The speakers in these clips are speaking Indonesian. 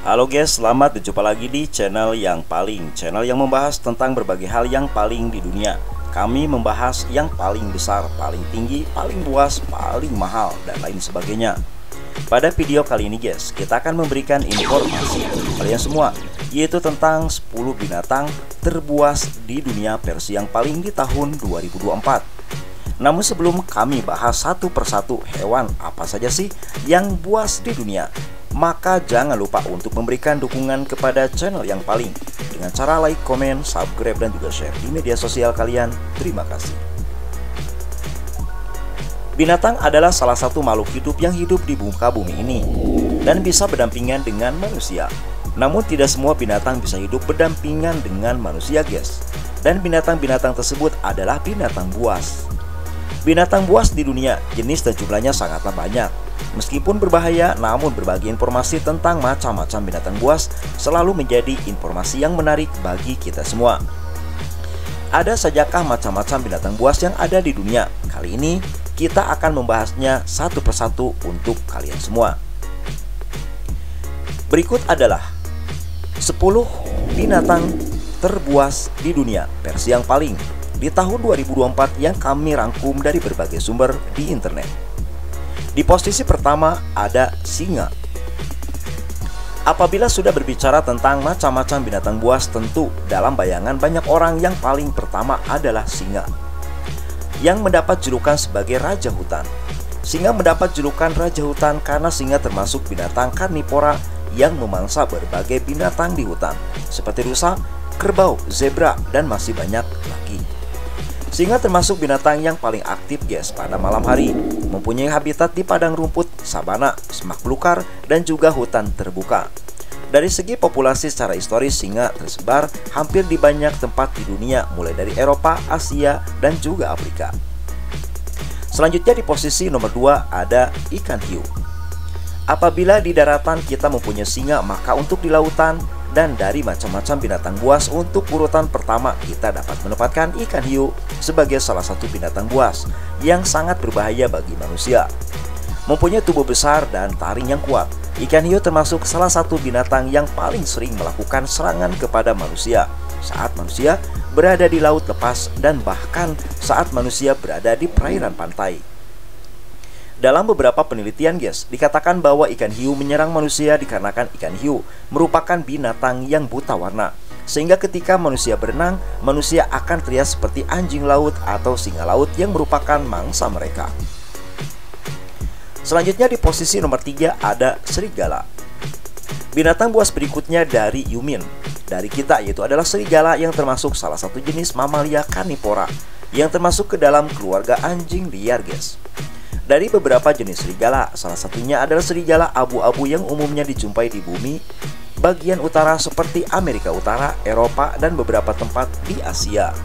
Halo guys, selamat berjumpa lagi di channel yang membahas tentang berbagai hal yang paling di dunia. Kami membahas yang paling besar, paling tinggi, paling luas, paling mahal, dan lain sebagainya. Pada video kali ini guys, kita akan memberikan informasi untuk kalian semua, yaitu tentang 10 binatang terbuas di dunia versi yang paling di tahun 2024. Namun sebelum kami bahas satu persatu hewan apa saja sih yang buas di dunia, maka jangan lupa untuk memberikan dukungan kepada channel yang paling dengan cara like, komen, subscribe, dan juga share di media sosial kalian. Terima kasih. Binatang adalah salah satu makhluk hidup yang hidup di muka bumi ini dan bisa berdampingan dengan manusia. Namun tidak semua binatang bisa hidup berdampingan dengan manusia guys. Dan binatang-binatang tersebut adalah binatang buas. Binatang buas di dunia, jenis dan jumlahnya sangatlah banyak. Meskipun berbahaya, namun berbagi informasi tentang macam-macam binatang buas selalu menjadi informasi yang menarik bagi kita semua. Ada sajakah macam-macam binatang buas yang ada di dunia? Kali ini kita akan membahasnya satu persatu untuk kalian semua. Berikut adalah 10 binatang terbuas di dunia versi yang paling di tahun 2024 yang kami rangkum dari berbagai sumber di internet. Di posisi pertama ada singa. Apabila sudah berbicara tentang macam-macam binatang buas, tentu dalam bayangan banyak orang yang paling pertama adalah singa, yang mendapat julukan sebagai raja hutan. Singa mendapat julukan raja hutan karena singa termasuk binatang karnivora yang memangsa berbagai binatang di hutan, seperti rusa, kerbau, zebra, dan masih banyak lagi. Singa termasuk binatang yang paling aktif guys pada malam hari, mempunyai habitat di padang rumput, sabana, semak belukar, dan juga hutan terbuka. Dari segi populasi secara historis, singa tersebar hampir di banyak tempat di dunia, mulai dari Eropa, Asia, dan juga Afrika. Selanjutnya di posisi nomor 2 ada ikan hiu. Apabila di daratan kita mempunyai singa, maka untuk di lautan dan dari macam-macam binatang buas, untuk urutan pertama kita dapat menempatkan ikan hiu sebagai salah satu binatang buas yang sangat berbahaya bagi manusia. Mempunyai tubuh besar dan taring yang kuat, ikan hiu termasuk salah satu binatang yang paling sering melakukan serangan kepada manusia saat manusia berada di laut lepas dan bahkan saat manusia berada di perairan pantai. Dalam beberapa penelitian guys, dikatakan bahwa ikan hiu menyerang manusia dikarenakan ikan hiu merupakan binatang yang buta warna, sehingga ketika manusia berenang, manusia akan terlihat seperti anjing laut atau singa laut yang merupakan mangsa mereka. Selanjutnya di posisi nomor 3 ada serigala. Binatang buas berikutnya dari Yumin dari kita, yaitu adalah serigala yang termasuk salah satu jenis mamalia karnivora yang termasuk ke dalam keluarga anjing liar guys. Dari beberapa jenis serigala, salah satunya adalah serigala abu-abu yang umumnya dijumpai di bumi bagian utara seperti Amerika Utara, Eropa, dan beberapa tempat di Asia.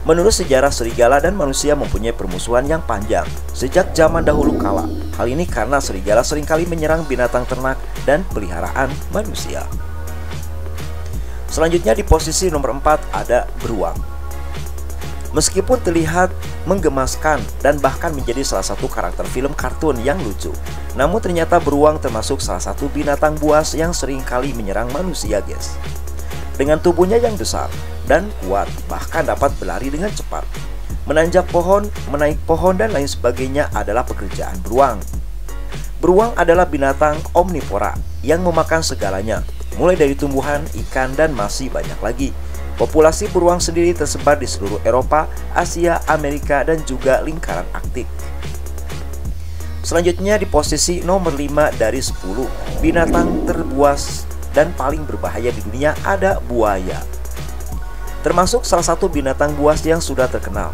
Menurut sejarah, serigala dan manusia mempunyai permusuhan yang panjang sejak zaman dahulu kala. Hal ini karena serigala seringkali menyerang binatang ternak dan peliharaan manusia. Selanjutnya di posisi nomor 4 ada beruang. Meskipun terlihat menggemaskan dan bahkan menjadi salah satu karakter film kartun yang lucu, namun ternyata beruang termasuk salah satu binatang buas yang sering kali menyerang manusia guys. Dengan tubuhnya yang besar dan kuat, bahkan dapat berlari dengan cepat, menanjak pohon, menaik pohon, dan lain sebagainya adalah pekerjaan beruang. Beruang adalah binatang omnivora yang memakan segalanya, mulai dari tumbuhan, ikan, dan masih banyak lagi. Populasi beruang sendiri tersebar di seluruh Eropa, Asia, Amerika, dan juga lingkaran Arktik. Selanjutnya di posisi nomor 5 dari 10 binatang terbuas dan paling berbahaya di dunia ada buaya. Termasuk salah satu binatang buas yang sudah terkenal.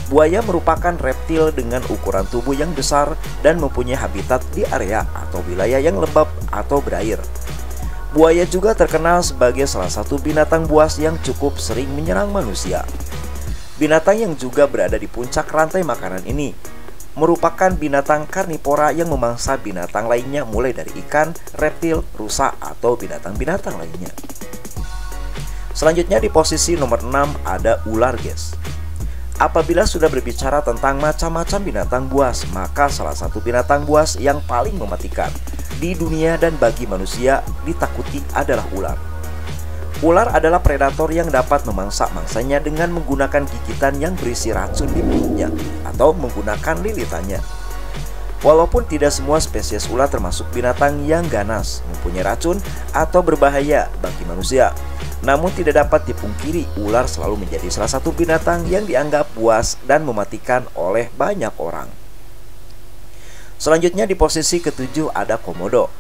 Buaya merupakan reptil dengan ukuran tubuh yang besar dan mempunyai habitat di area atau wilayah yang lembab atau berair. Buaya juga terkenal sebagai salah satu binatang buas yang cukup sering menyerang manusia. Binatang yang juga berada di puncak rantai makanan ini merupakan binatang karnivora yang memangsa binatang lainnya, mulai dari ikan, reptil, rusa, atau binatang-binatang lainnya. Selanjutnya di posisi nomor 6 ada ular guys. Apabila sudah berbicara tentang macam-macam binatang buas, maka salah satu binatang buas yang paling mematikan di dunia dan bagi manusia ditakuti adalah ular. Ular adalah predator yang dapat memangsa mangsanya dengan menggunakan gigitan yang berisi racun di mulutnya atau menggunakan lilitannya. Walaupun tidak semua spesies ular termasuk binatang yang ganas, mempunyai racun, atau berbahaya bagi manusia, namun tidak dapat dipungkiri ular selalu menjadi salah satu binatang yang dianggap buas dan mematikan oleh banyak orang. Selanjutnya di posisi ketujuh ada komodo.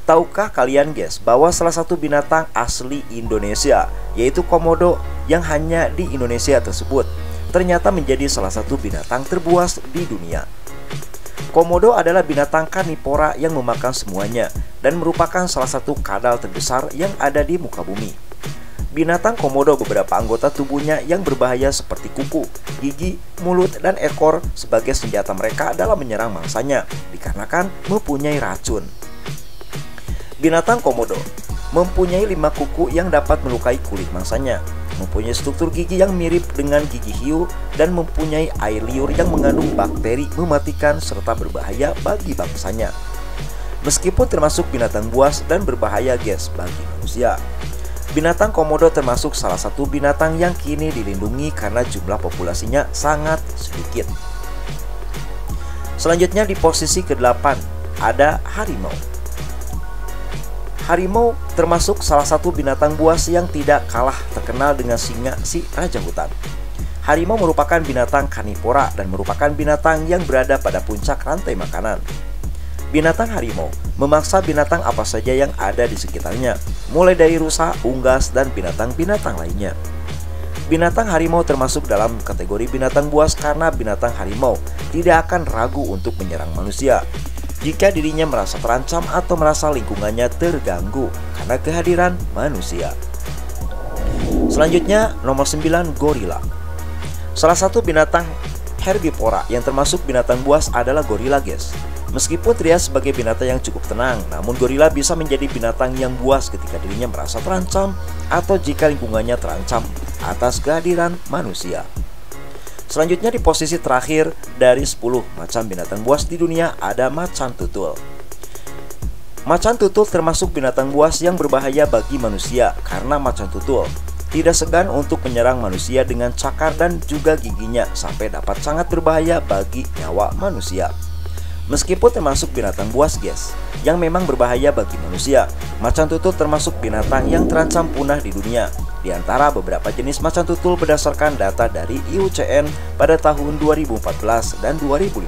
Tahukah kalian guys bahwa salah satu binatang asli Indonesia, yaitu komodo yang hanya di Indonesia tersebut, ternyata menjadi salah satu binatang terbuas di dunia. Komodo adalah binatang karnivora yang memakan semuanya dan merupakan salah satu kadal terbesar yang ada di muka bumi. Binatang komodo beberapa anggota tubuhnya yang berbahaya seperti kuku, gigi, mulut, dan ekor sebagai senjata mereka dalam menyerang mangsanya dikarenakan mempunyai racun. Binatang komodo mempunyai 5 kuku yang dapat melukai kulit mangsanya, mempunyai struktur gigi yang mirip dengan gigi hiu, dan mempunyai air liur yang mengandung bakteri mematikan serta berbahaya bagi mangsanya. Meskipun termasuk binatang buas dan berbahaya guys bagi manusia, binatang komodo termasuk salah satu binatang yang kini dilindungi karena jumlah populasinya sangat sedikit. Selanjutnya di posisi ke-8 ada harimau. Harimau termasuk salah satu binatang buas yang tidak kalah terkenal dengan singa si raja hutan. Harimau merupakan binatang karnivora dan merupakan binatang yang berada pada puncak rantai makanan. Binatang harimau memaksa binatang apa saja yang ada di sekitarnya, mulai dari rusa, unggas, dan binatang-binatang lainnya. Binatang harimau termasuk dalam kategori binatang buas karena binatang harimau tidak akan ragu untuk menyerang manusia jika dirinya merasa terancam atau merasa lingkungannya terganggu karena kehadiran manusia. Selanjutnya nomor 9 gorila. Salah satu binatang herbivora yang termasuk binatang buas adalah gorila guys. Meskipun terlihat sebagai binatang yang cukup tenang, namun gorila bisa menjadi binatang yang buas ketika dirinya merasa terancam atau jika lingkungannya terancam atas kehadiran manusia. Selanjutnya di posisi terakhir dari 10 macam binatang buas di dunia ada macan tutul. Macan tutul termasuk binatang buas yang berbahaya bagi manusia karena macan tutul tidak segan untuk menyerang manusia dengan cakar dan juga giginya sampai dapat sangat berbahaya bagi nyawa manusia. Meskipun termasuk binatang buas guys, yang memang berbahaya bagi manusia, macan tutul termasuk binatang yang terancam punah di dunia. Di antara beberapa jenis macan tutul berdasarkan data dari IUCN pada tahun 2014 dan 2015.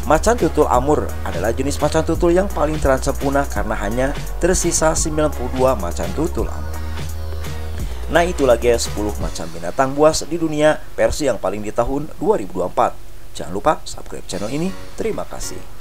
Macan tutul Amur adalah jenis macan tutul yang paling terancam punah karena hanya tersisa 92 macan tutul Amur. Nah itulah guys 10 macam binatang buas di dunia versi yang paling di tahun 2024. Jangan lupa subscribe channel ini. Terima kasih.